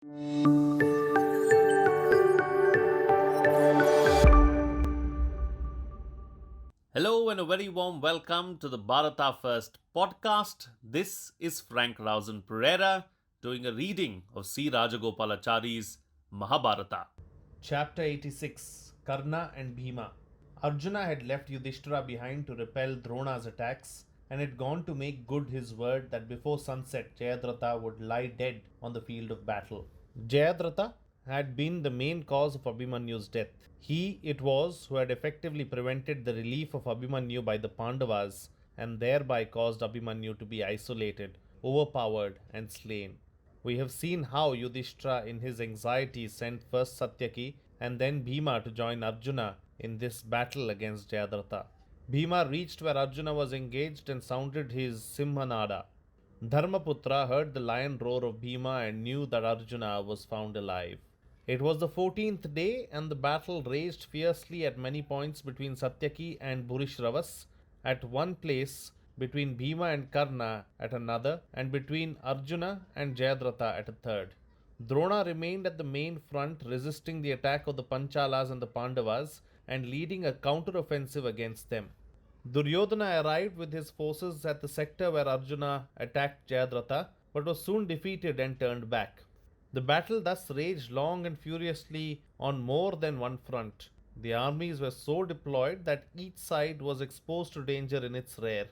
Hello and a very warm welcome to the Bharata First podcast. This is Frank Rausan Pereira doing a reading of C.Raja.Gopalachari's Mahabharata. Chapter 86 Karna and Bhima. Arjuna had left Yudhishthira behind to repel Drona's attacks and had gone to make good his word that before sunset Jayadratha would lie dead on the field of battle. Jayadratha had been the main cause of Abhimanyu's death. He it was who had effectively prevented the relief of Abhimanyu by the Pandavas and thereby caused Abhimanyu to be isolated, overpowered, and slain. We have seen how Yudhishthira in his anxiety sent first Satyaki and then Bhima to join Arjuna in this battle against Jayadratha. Bhima reached where Arjuna was engaged and sounded his Simhanada. Dharmaputra heard the lion roar of Bhima and knew that Arjuna was found alive. It was the 14th day, and the battle raged fiercely at many points between Satyaki and Burishravas, at one place, between Bhima and Karna at another, and between Arjuna and Jayadratha at a third. Drona remained at the main front, resisting the attack of the Panchalas and the Pandavas, and leading a counter-offensive against them. Duryodhana arrived with his forces at the sector where Arjuna attacked Jayadratha, but was soon defeated and turned back. The battle thus raged long and furiously on more than one front. The armies were so deployed that each side was exposed to danger in its rear.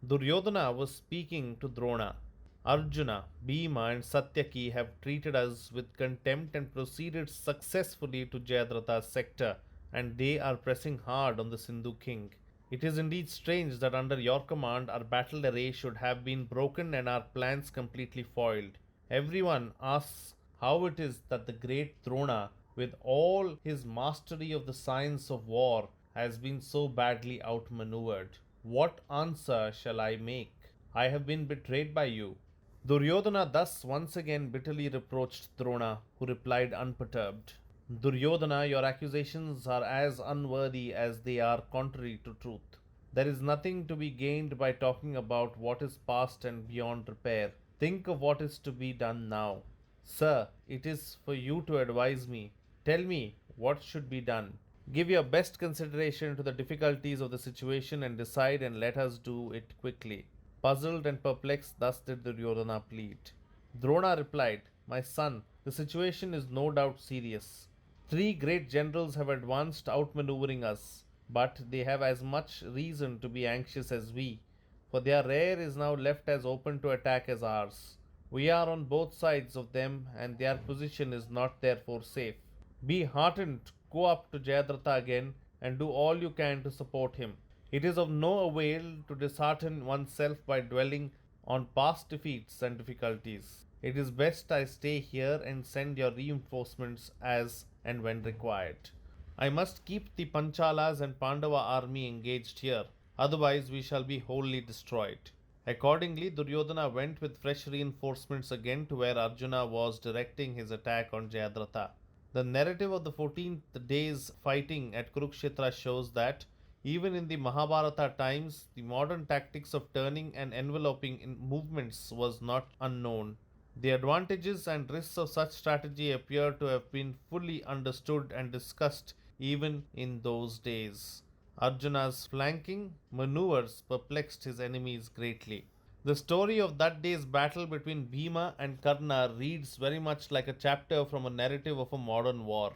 Duryodhana was speaking to Drona. Arjuna, Bhima, and Satyaki have treated us with contempt and proceeded successfully to Jayadratha's sector, and they are pressing hard on the Sindhu king. It is indeed strange that under your command our battle array should have been broken and our plans completely foiled. Everyone asks how it is that the great Drona, with all his mastery of the science of war, has been so badly outmaneuvered. What answer shall I make? I have been betrayed by you. Duryodhana thus once again bitterly reproached Drona, who replied unperturbed. Duryodhana, your accusations are as unworthy as they are contrary to truth. There is nothing to be gained by talking about what is past and beyond repair. Think of what is to be done now. Sir, it is for you to advise me. Tell me what should be done. Give your best consideration to the difficulties of the situation and decide, and let us do it quickly. Puzzled and perplexed, thus did Duryodhana plead. Drona replied, my son, the situation is no doubt serious. 3 great generals have advanced outmaneuvering us, but they have as much reason to be anxious as we, for their rear is now left as open to attack as ours. We are on both sides of them, and their position is not therefore safe. Be heartened, go up to Jayadratha again, and do all you can to support him. It is of no avail to dishearten oneself by dwelling on past defeats and difficulties. It is best I stay here and send your reinforcements as and when required. I must keep the Panchalas and Pandava army engaged here, otherwise we shall be wholly destroyed. Accordingly, Duryodhana went with fresh reinforcements again to where Arjuna was directing his attack on Jayadratha. The narrative of the 14th day's fighting at Kurukshetra shows that even in the Mahabharata times, the modern tactics of turning and enveloping in movements was not unknown. The advantages and risks of such strategy appear to have been fully understood and discussed even in those days. Arjuna's flanking maneuvers perplexed his enemies greatly. The story of that day's battle between Bhima and Karna reads very much like a chapter from a narrative of a modern war.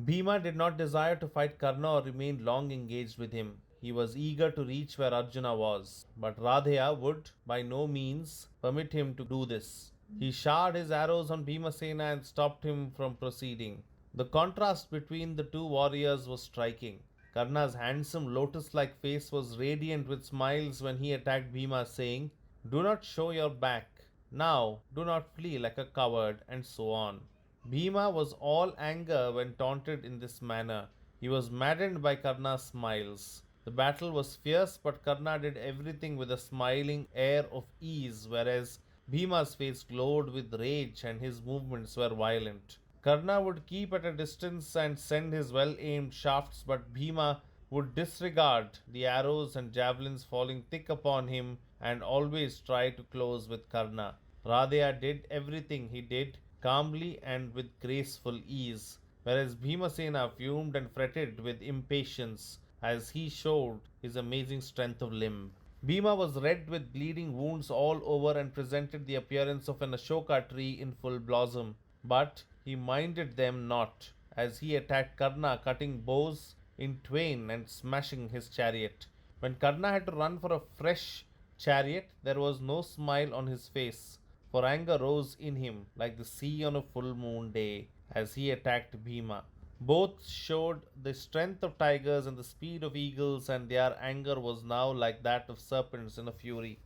Bhima did not desire to fight Karna or remain long engaged with him. He was eager to reach where Arjuna was, but Radheya would by no means permit him to do this. He showered his arrows on Bhimasena and stopped him from proceeding. The contrast between the two warriors was striking. Karna's handsome lotus-like face was radiant with smiles when he attacked Bhima, saying, do not show your back. Now, do not flee like a coward, and so on. Bhima was all anger when taunted in this manner. He was maddened by Karna's smiles. The battle was fierce, but Karna did everything with a smiling air of ease, whereas Bhima's face glowed with rage and his movements were violent. Karna would keep at a distance and send his well-aimed shafts, but Bhima would disregard the arrows and javelins falling thick upon him and always try to close with Karna. Radheya did everything he did. calmly and with graceful ease, whereas Bhimasena fumed and fretted with impatience as he showed his amazing strength of limb. Bhima was red with bleeding wounds all over and presented the appearance of an Ashoka tree in full blossom. But he minded them not, as he attacked Karna, cutting bows in twain and smashing his chariot. When Karna had to run for a fresh chariot, there was no smile on his face, for anger rose in him like the sea on a full moon day as he attacked Bhima. Both showed the strength of tigers and the speed of eagles, and their anger was now like that of serpents in a fury.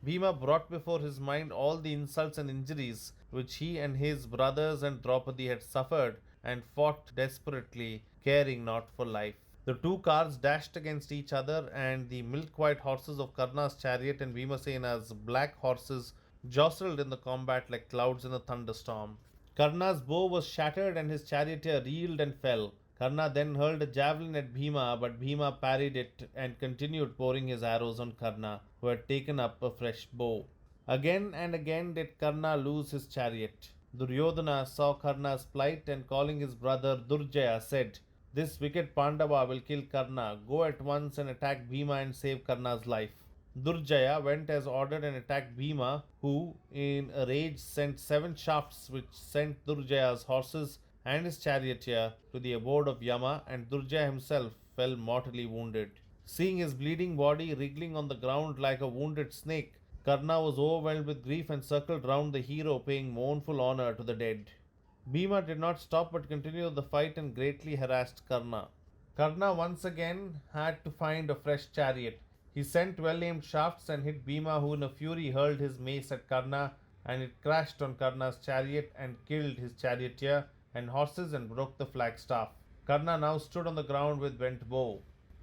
Bhima brought before his mind all the insults and injuries which he and his brothers and Draupadi had suffered, and fought desperately, caring not for life. The two cars dashed against each other, and the milk white horses of Karna's chariot and Bhimasena's black horses jostled in the combat like clouds in a thunderstorm. Karna's bow was shattered and his charioteer reeled and fell. Karna then hurled a javelin at Bhima, but Bhima parried it and continued pouring his arrows on Karna, who had taken up a fresh bow. Again and again did Karna lose his chariot. Duryodhana saw Karna's plight and calling his brother Durjaya said, "This wicked Pandava will kill Karna. Go at once and attack Bhima and save Karna's life." Durjaya went as ordered and attacked Bhima, who in a rage sent 7 shafts which sent Durjaya's horses and his charioteer to the abode of Yama, and Durjaya himself fell mortally wounded. Seeing his bleeding body wriggling on the ground like a wounded snake, Karna was overwhelmed with grief and circled round the hero, paying mournful honor to the dead. Bhima did not stop but continued the fight and greatly harassed Karna. Karna once again had to find a fresh chariot. He sent well-aimed shafts and hit Bhima, who in a fury hurled his mace at Karna, and it crashed on Karna's chariot and killed his charioteer and horses and broke the flagstaff. Karna now stood on the ground with bent bow.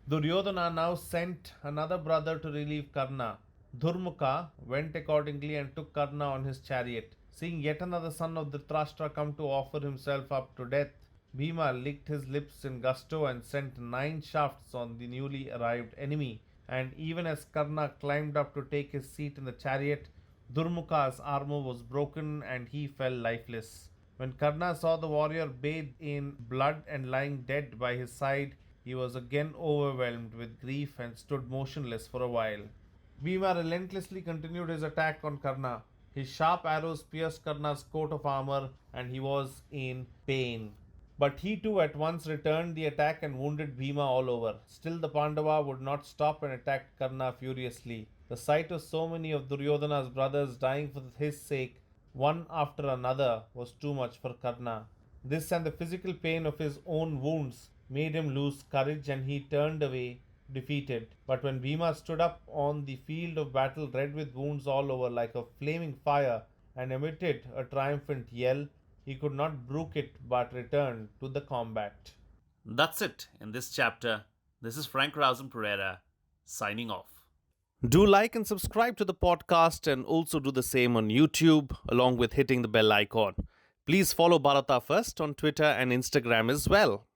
Duryodhana now sent another brother to relieve Karna. Dhurmukha went accordingly and took Karna on his chariot. Seeing yet another son of Dhritarashtra come to offer himself up to death, Bhima licked his lips in gusto and sent 9 shafts on the newly arrived enemy. And even as Karna climbed up to take his seat in the chariot, Durmukha's armor was broken and he fell lifeless. When Karna saw the warrior bathed in blood and lying dead by his side, he was again overwhelmed with grief and stood motionless for a while. Bhima relentlessly continued his attack on Karna. His sharp arrows pierced Karna's coat of armor and he was in pain. But he too at once returned the attack and wounded Bhima all over. Still the Pandava would not stop and attacked Karna furiously. The sight of so many of Duryodhana's brothers dying for his sake, one after another, was too much for Karna. This and the physical pain of his own wounds made him lose courage, and he turned away defeated. But when Bhima stood up on the field of battle, red with wounds all over like a flaming fire, and emitted a triumphant yell, he could not brook it but returned to the combat. That's it in this chapter. This is Frank Rausan Pereira signing off. Do like and subscribe to the podcast, and also do the same on YouTube along with hitting the bell icon. Please follow Bharata First on Twitter and Instagram as well.